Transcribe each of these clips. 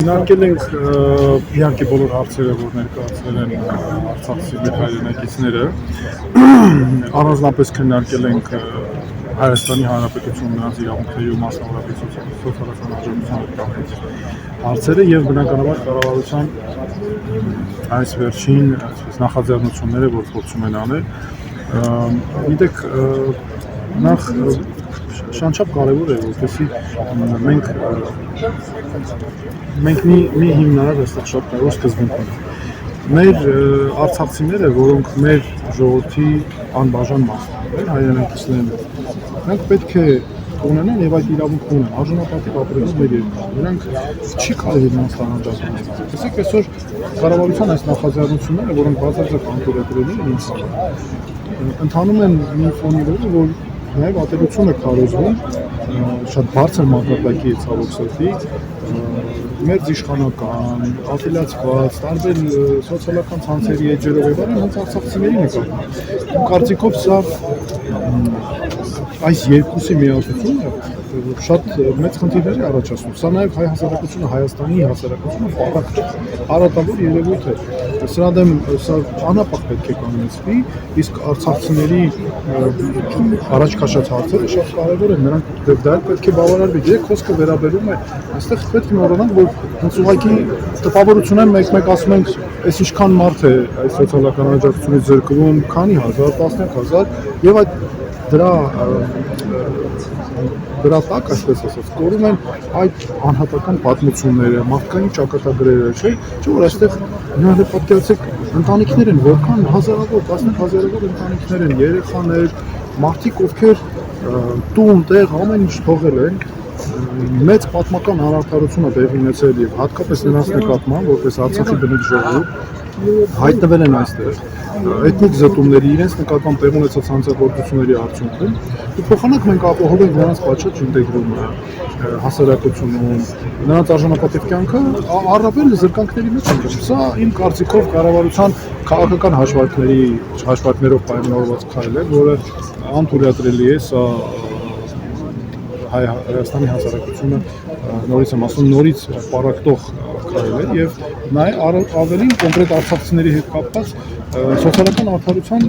քննարկել ենք իհարկե բոլոր հարցերը, որ ներկայացրել են Արցախի մեր հայրենակիցները, առանձնապես քննարկել ենք Հայաստանի Հանրապետությունում նրանց իրավունքների ու մասնավորապես սոցիալական աջակցության հարցերը եւ բնականաբար կառավարության այս վերջին նախաձեռնությունները, որ փորձում են անել, գիտեք, նախ շանչապ կարևոր է, որպեսզի մենք մի հիմնարար այստեղ շատ կարևոր սկզբունք ունենք։ Մեր արցախցիները, որոնք մեր ժողովրդի անբաժան մասն են, հայրենակիցներն են, նրանք պետք է ունենան եւ այդ իրավունքն ունեն, արժանապատիվ ապրելով մեր երկրում։ Նրանք չի կարելի նրանց տարանջատել։ Տեսեք, այսօր կառավարության այս նախաձեռնությունները, որոնք բացարձակ անտարբերելի են ինձ համար, ընթանում են մի ֆոնի վրա, որ նաև ատելություն է քարոզվում շատ բարձր մակարդակի ցավոք սրտի մեր իշխանական, ապելացված, տարբեր սոցիալական ցանցերի էջերով եւ այլն հենց արցախցիների նկատմամբ։ Իմ կարծիքով սա այս երկուսի միացությունը շատ մեծ խնդիրներ է առաջացնում։ Սա նաև հայ հասարակությունը, Հայաստանի հասարակությունը պարարտավոր երևույթ է։ Սրա դեմ սա անապահ պետք է կանգնեցվի, իսկ արցախցիների առաջ քաշած հարցերը շատ կարևոր են, նրանք դա պետք է բավարարվի։ Երեք խոսքը վերաբերում է, այստեղ պետք է մոռանանք, որ հենց ուղղակի տպավորություն են մեկ-մեկ ասում ենք, այս ինչքան մարդ է այս սոցիալական աջակցությունից զրկվում, քանի հազար, 10,000 եւ այդ դրա տակ, այսպես ասած, կորում են այդ անհատական պատմությունները, մարդկային ճակատագրերը, չէ՞, որ այստեղ նույնիսկ պատկերացեք ընտանիքներ են, որքան հազարավոր, 10,000-ավոր ընտանիքներ են, երեխաներ, մարդիկ, ովքեր տուն, տեղ, ամեն ինչ թողել են, մեծ պատմական անարդարություն է տեղի ունեցել եւ հատկապես նրանց նկատմամբ, որպես Արցախի բնիկ ժողովուրդ հայտնվել են այստեղ էթնիկ զտումների իրենց նկատմամբ տեղ ունեցած հանցագործությունների արդյունքում ու փոխանակ մենք ապահովենք նրանց պատշաճ ինտեգրումը հասարակությունում, նրանց արժանապատիվ կյանքը առավել զրկանքների մեջ են գցում։ Սա իմ կարծիքով կառավարության քաղաքական հաշվարկներով պայմանավորված քայլ է, որը անթույլատրելի է, սա Հայաստանի հասարակությունը նորից եմ ասում, նորից պարակտող քայլ է եւ նաեւ ավելին կոնկրետ արցախցիների հետ կապված սոցիալական արդարության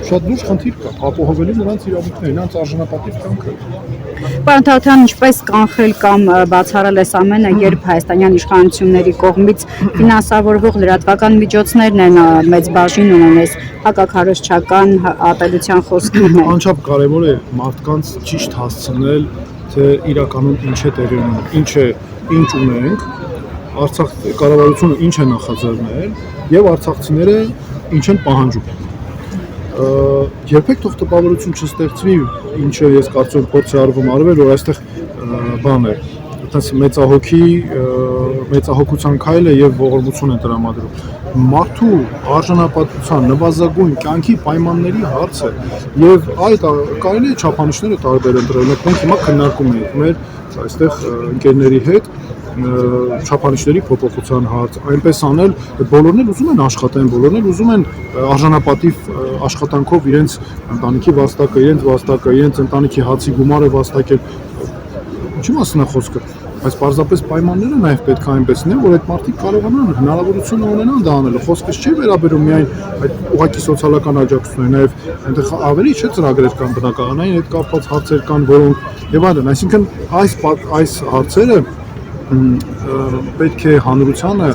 շատ լուրջ խնդիր կա, ապահովելու նրանց իրավունքները, նրանց արժանապատիվ կյանքը։ Պարոն Թավթյան, ինչպես կանխել կամ բացառել այս ամենը, երբ հայաստանյան իշխանությունների կողմից ֆինանսավորվող լրատվական միջոցներն են մեծ բաժին ունեն հակաքարոզչական ատելության խոսքերն։ Անչափ կարևոր է մարդկանց ճիշտ հասցնել, թե իրականում ինչ է տեղի ունենում, ինչ ունենք, Արցախ կառավարությունը ինչ է նախաձեռնել եւ արցախցիները ինչ են պահանջում։ Երբեք թող տպավորություն չստեղծվի, ինչը ես կարծում եմ փորձ է արվում արվել, որ այստեղ բան է, այդպես մեծահոգության քայլ է եւ ողորմություն է տրամադրում։ Մարդու արժանապատվության նվազագույն կյանքի պայմանների հարց է եւ այդ կարելի է չափանիշները տարբեր ընտրել։ Մենք հիմա քննարկում ենք մեր այստեղ ընկերների հետ չափանիշների փոփոխության հարց, այնպես անել, բոլորն էլ ուզում են աշխատեն, բոլորն էլ ուզում են արժանապատիվ աշխատանքով իրենց ընտանիքի վաստակը, իրենց ընտանիքի հացի գումարը վաստակել։ Ինչի մասն է խոսքը, բայց պարզապես պայմանները նաև պետք է այնպես լինեն, որ այդ մարդիկ կարողանան հնարավորություն ունենան դա անելու։ Խոսքս չի վերաբերում միայն այդ ուղղակի սոցիալական աջակցությունների, նաև այնտեղ ավելի չէ ծրագրեր կան բնակարանային հետ կապված հարցեր կան, որոնք եւ այլն, այսինքն այս հարցերը պետք է հանրությանը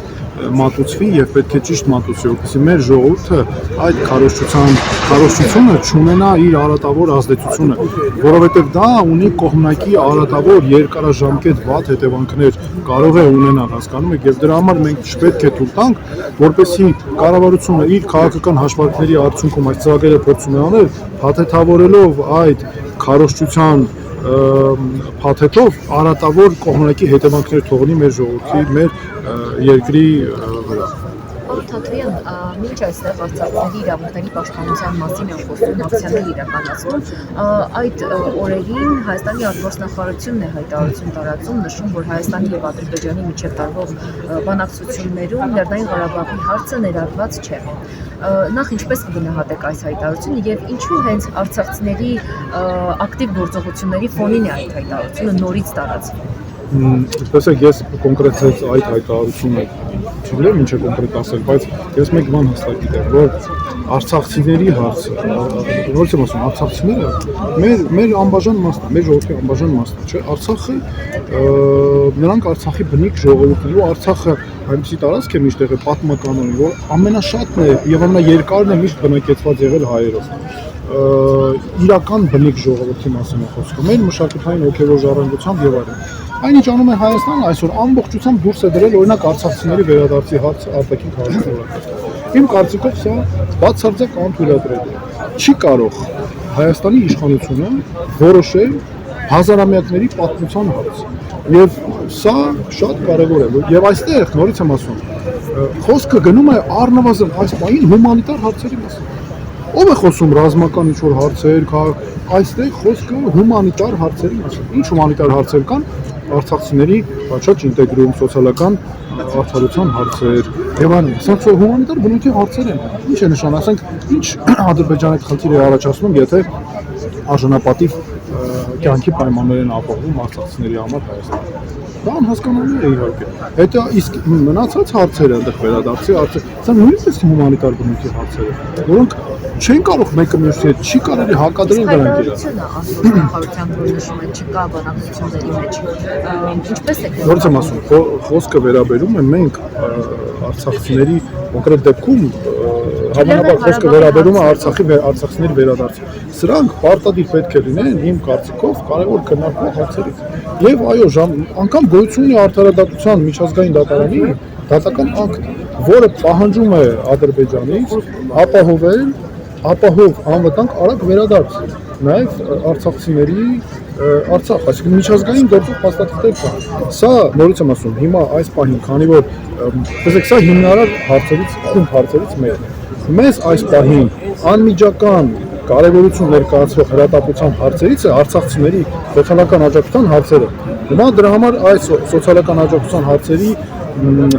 մատուցվի եւ պետք է ճիշտ մատուցվի, որպեսզի մեր ժողովուրդը այդ քարոզչությունը չունենա իր արատավոր ազդեցությունը, որովհետեւ դա ունի կողմնակի արատավոր երկարաժամկետ վատ հետևանքներ կարող է ունենալ, հասկանում եք, եւ դրա համար մենք չպետք է թույլ տանք, որպեսզի կառավարությունը իր քաղաքական հաշվարկների արդյունքում այս ծրագրերը փորձում է անել, փաթեթավորելով այդ քարոզչության փաթեթով արատավոր կողմնակի հետևանքներ թողնի մեր ժողովրդի, մեր երկրի վրա։ Թաթվյան, մինչ այստեղ արցախցիների իրավունքների պաշտպանության մասին են խոսում, ակցիաներ իրականացնում, այդ օրերին Հայաստանի արտգործնախարարությունն է հայտարարություն տարածում, նշում, որ Հայաստանի եւ Ադրբեջանի միջև տարվող բանակցություններում Լեռնային Ղարաբաղի հարցը ներառված չէ։ Նախ ինչպես կգնահատեք այս հայտարարությունը եւ ինչու հենց արցախցիների ակտիվ գործողությունների ֆոնին է այդ հայտարարությունը նորից տարածվում։ Տեսեք, ես կոնկրետ այդ հայտարարությունը չգիտեմ ինչ է կոնկրետ ասել, բայց ես մեկ բան հստակ գիտեմ, որ արցախցիների հարցը, ոնց եմ ասում, արցախցիները մեր անբաժան մասն է, մեր ժողովրդի անբաժան մասն է, չէ՞, Արցախը նրանք Արցախի բնիկ ժողովուրդն են, ու Արցախը այնպեսի տարածք է միշտ եղել պատմականորեն, որ ամենաշատն է եւ ամենաերկարն է միշտ բնակեցված եղել հայերով։ Իրական բնիկ ժողովրդի մասին է խոսքը, մեր մշակութային հոգևոր ժառանգությամբ եւ այլն։ Այնինչ անում է Հայաստանը այսօր ամբողջությամբ դուրս է դրել օրինակ արցախցիների վերադարձի հարցը արտաքին քաղաքացիական։ Իմ կարծիքով սա բացարձակ անթույլատրելի է։ Չի կարող Հայաստանի իշխանությունը որոշել հազարամյակների պատմության հարց։ Եվ սա շատ կարևոր է։ Եվ այստեղ նորից եմ ասում, խոսքը գնում է առնվազն այս պահին հումանիտար հարցերի մասին։ Ով է խոսում ռազմական ինչ-որ հարցեր, այստեղ խոսքը հումանիտար հարցերի մասին։ Ինչ հումանիտար հարցեր կան, արցախցիների աճաճ ինտեգրում, սոցիալական արդարության հարցեր եւ այլն։ Սրանք հումանիտար բնույթի հարցեր են։ Ինչ է նշան, ասենք, ինչ Ադրբեջանը խնդիր է առաջացնում, եթե արժանապատիվ կյանքի պայմաններ են ապահովում արցախցիների համար Հայաստանում։ Դա անհասկանալի է իհարկե։ Հետո իսկ մնացած հարցերը այնտեղ վերադարձի հարցեր, սա նույնպես հումանիտար բնույթի հարցեր են, որոնք չեն կարող մեկը մյուսի հետ, չի կարելի հակադրել դրանք իրար։ Նախարարության որոշում է չկա բանակցությունների մեջ։ Ինչպես է Ոնց եմ ասում, խոսքը վերաբերում է մենք արցախցիների կոնկրետ դեպքում հավանաբար խոսքը վերաբերում է արցախցիների վերադարձին։ Սրանք պարտադիր պետք է լինեն իմ կարծիքով կարևոր քննարկվող հարցերից։ Եվ այո, անգամ գոյություն ունի արդարադատության միջազգային դատարանի դատական ակտ, որը պահանջում է Ադրբեջանից ապահով անվտանգ արագ վերադարձ նաև արցախցիների Արցախ, այսինքն միջազգային գործող փաստաթղթեր կան։ Սա նորից եմ ասում, հիմա այս պահին, քանի որ տեսեք, սա հիմնարար հարցերից մեկն է։ Մեզ այս պահին անմիջական կարևորություն ներկայացվող հրատապության հարցերից է արցախցիների սոցիալական աջակցության հարցերը։ Հիմա դրա համար այս սոցիալական աջակցության հարցերի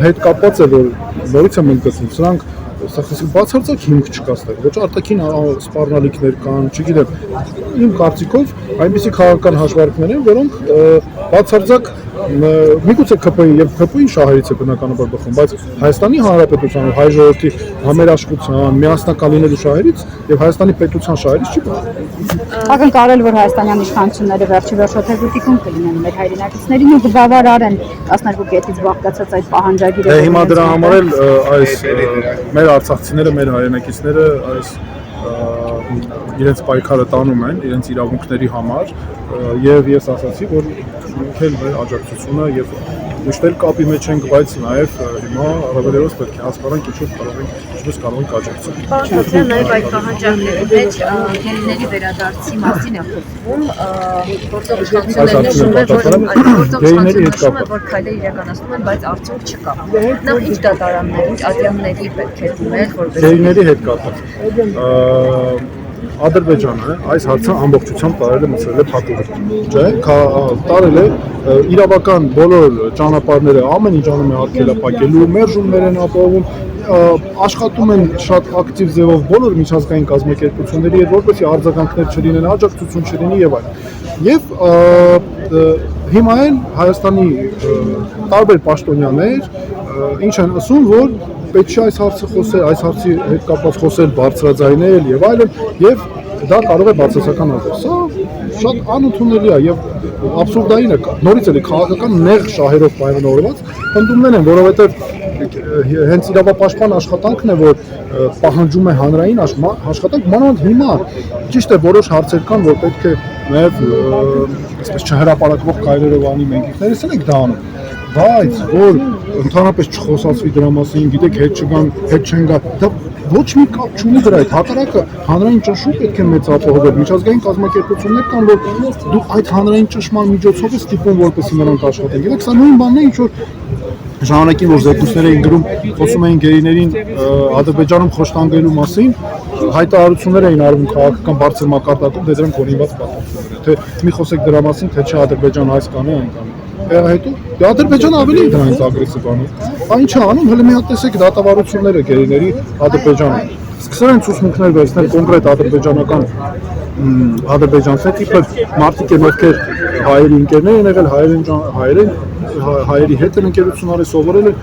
հետ կապված է, որ նորից եմ ընդգծում, սրանք բացարձակ հիմք չկա ստեղ, ոչ արտաքին սպառնալիքներ կան, չգիտեմ, իմ կարծիքով այնպիսի քաղաքական հաշվարկներ են, որոնք բացարձակ միգուցե ԿՊ-ի եւ ԿՊ-ի շահերից է բնականաբար բխում, բայց Հայաստանի Հանրապետության հայ ժողովրդի համերաշխության, միասնական լինելու շահերից եւ Հայաստանի պետության շահերից չի բխում։ Ակնկալել, որ հայաստանյան իշխանությունները վերջի թերգուտիկում կլինեն մեր հայրենակիցներին ու կբավարարեն 12 կետից բաղկացած այդ պահանջագիրը։ Հիմա դրա համար էլ այս մեր արցախցիները, մեր հայրենակիցները այս իրենց պայքարը տանում են իրենց իրավունքների համար եւ ես ասացի, որ մենք էլ մեր աջակցությունը եւ միշտ էլ կապի մեջ ենք, բայց նաեւ հիմա առավելևս պետք է հասկանանք ինչպես կարող ենք աջակցել։ Պարոն նաև այդ պահանջարկների մեջ գերիների վերադարձի մասին է խոսվում, գործող իշխանությունները որ քայլեր իրականացնում են, բայց արդյունք չկա։ Նախ ինչ դատարանների, ինչ ատյանների պետք է դիմել, որպես գերիների հետ կապված Ադրբեջանը այս հարցը ամբողջությամբ տարել է մցրել է փակուղի, չէ՞, տարել է իրավական բոլոր ճանապարհները, ամեն ինչ անում է արգելափակելու, մերժումներ են ապահովում, աշխատում են շատ ակտիվ ձևով բոլոր միջազգային կազմակերպությունների հետ, որպեսզի արձագանքներ չլինեն, աջակցություն չլինի եւ այլն։ Եվ հիմա էլ Հայաստանի տարբեր պաշտոնյաներ ինչ են ասում, որ պետք է այս հարցը խոսել, այս հարցի հետ կապված խոսել, բարձրաձայնել եւ այլն, եւ դա կարող է բացասական լինել։ Սա շատ անընդունելի է եւ абսուրդային է։ Նորից էլի քաղաքական նեղ շահերով պայմանավորված ընդդիմներ են, որովհետեւ հենց իրավապաշտպան աշխատանքն է, որ պահանջում է հանրային աշխատանք, մանավանդ հիմա ճիշտ է որոշ հարցեր կան, որ պետք է նաեւ այսպես չհրապարակվող քայլերով անի, մենք ինքներս ենք դա անում, բայց որ ընդհանրապես չխոսացվի դրա մասին, գիտեք, հետ չեն գա, դա ոչ մի կապ չունի դրա հետ, հակառակը հանրային ճնշում պետք է մեծ ապահովել, միջազգային կազմակերպություններ կան, որ դու այդ հանրային ճնշման միջոցով ես ստիպում, որպեսզի նրանք աշխատեն։ Գիտեք, սա նույն բանն է, ինչ որ ժամանակին որ զեկույցներ էին գրում, խոսում էին գերիներին Ադրբեջանում խոշտանգելու մասին, հայտարարություններ էին արվում քաղաքական բարձր մակարդակում, դե դրանք օրինված պատմություններ են, թե մի խոսեք դրա մասին, թե չէ Ադրբեջանը այս կանի, այն կանի։ Հետո Ադրբեջանը ավելի է դրանից ագրեսիվ անում։ Այն չի անում, հələ մի հատ տեսեք դատավարությունները գերիների Ադրբեջանում։ Սկսել են ցուցմունքներ վերցնել կոնկրետ ադրբեջանական ադրբեջանցի տիպը մարդիկ են, ովքեր հայերի ընկերներ են եղել, հայերի հետ են ընկերություն արել, սովորել են։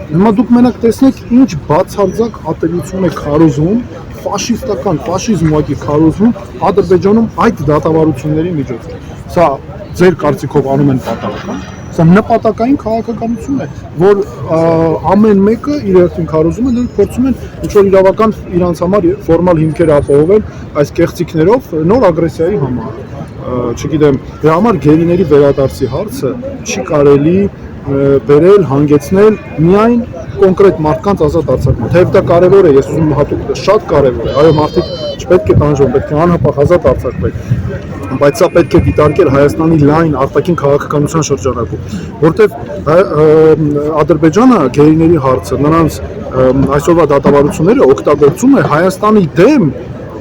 Հիմա դուք մենակ տեսնեք ինչ բացարձակ ատելություն է քարոզում, ֆաշիստական, ֆաշիզմ ուղղակի քարոզում Ադրբեջանում այդ դատավարությունների միջոցով։ Սա ձեր կարծիքով անում են պատահական։ Սա նպատակային քաղաքականություն է, որ ամեն մեկը իր հերթին քարոզում է, դրանք փորձում են ինչ-որ իրավական իրանց համար ֆորմալ հիմքեր ապահովել այս կեղծիքներով նոր ագրեսիայի համար։ Չգիտեմ, դրա համար գերիների վերադարձի հարցը չի կարելի բերել, հանգեցնել միայն կոնկրետ մարդկանց ազատ արձակման։ Թեև դա կարևոր է, ես ուզում եմ հատուկ շատ կարևոր է։ Այո, մարդիկ չպետք է տանջվեն, պետք է անհապաղ ազատ արձակվեն։ Բայց սա պետք է դիտարկել Հայաստանի լայն արտաքին քաղաքականության շրջանակում, որտեղ Ադրբեջանը գերիների հարցը, նրանց այսօրվա դատավարությունները օգտագործում է Հայաստանի դեմ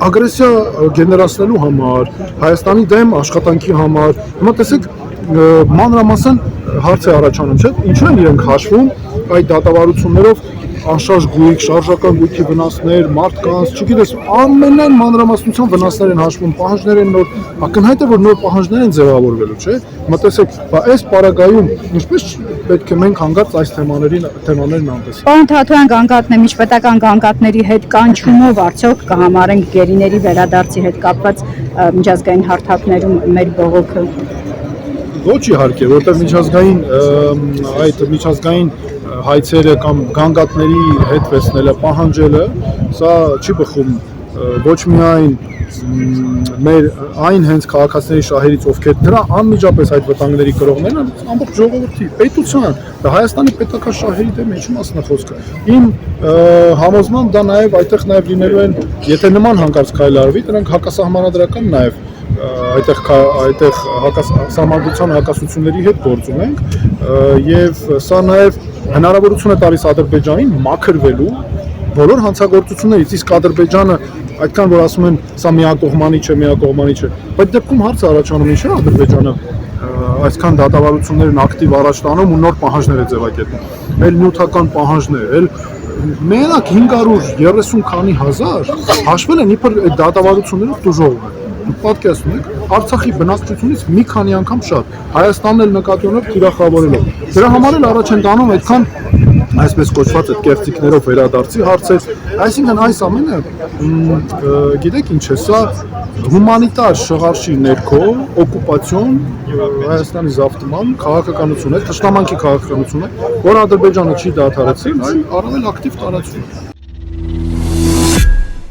ագրեսիա գեներացնելու համար, Հայաստանի դեմ աշխատանքի համար։ Հիմա տեսեք, մանրամասն հարց է առաջանում, չէ՞, ինչու են իրենք հաշվում այդ դատավարություններով անշարժ գույք, շարժական գույքի վնասներ, մարդկանց, չգիտես, ամենայն մանրամասնության վնասներ են հաշվում, պահանջներ են նոր, ակնհայտ է, որ նոր պահանջներ են ձևավորվելու, չէ՞։ Մտածեք, այս պարագայում ինչպես պետք է մենք հանգարց այս թեմաներն անտեսենք։ Պարոն Թաթոյան, գանգատն է, միջպետական գանգատների հետ կանչումով արդյոք կհամարենք գերիների վերադարձի հետ կապված միջազգային հարթակներում մեր բողոքը։ Ոչ իհարկե, որտեղ միջազգային հայցերը կամ գանգատների հետ վերցնելը, պահանջելը, սա չի բխում ոչ միայն մեր այն հենց քաղաքացիների շահերից, ովքեր դրա անմիջապես այդ վտանգների կրողներն են, ամբողջ ժողովրդի, պետության, Հայաստանի պետական շահերի դեմ ինչու մասն է խոսքը։ Իմ համոզմամբ դա նաև այդտեղ նաև լինելու են, եթե նման հանկարծ քայլ արվի, դրանք հակասահմանադրական նաև այդտեղ սահմանադրության հակասությունների հետ գործ ունենք եւ սա նաև հնարավորություն է տալիս Ադրբեջանին մաքրվելու բոլոր հանցագործություններից, իսկ Ադրբեջանը այդքան որ ասում են սա միակողմանի չէ, բայց դեպքում հարցը առաջանում ինչ է Ադրբեջանը այսքան դատավարություններն ակտիվ առաջ տանում ու նոր պահանջներ է ձևակերպում։ Էլ նյութական պահանջներ, էլ մենակ 530 քանի հազար հաշվել են իբր այդ դատավարություններով դժողում են։ Պատկերացնում եք, Արցախի բնակչությունից մի քանի անգամ շատ, Հայաստանն էլ նկատի ունելով թիրախավորելով։ Դրա համար էլ առաջ են տանում այդքան այսպես կոչված այդ կեղծիքներով վերադարձի հարցեր, այսինքն այս ամենը գիտեք ինչ է, սա հումանիտար շղարշի ներքո օկուպացիոն Հայաստանի զավթման քաղաքականություն է, թշնամանքի քաղաքականություն է, որ Ադրբեջանը չի դադարեցրել, այլ առավել ակտիվ տարածում։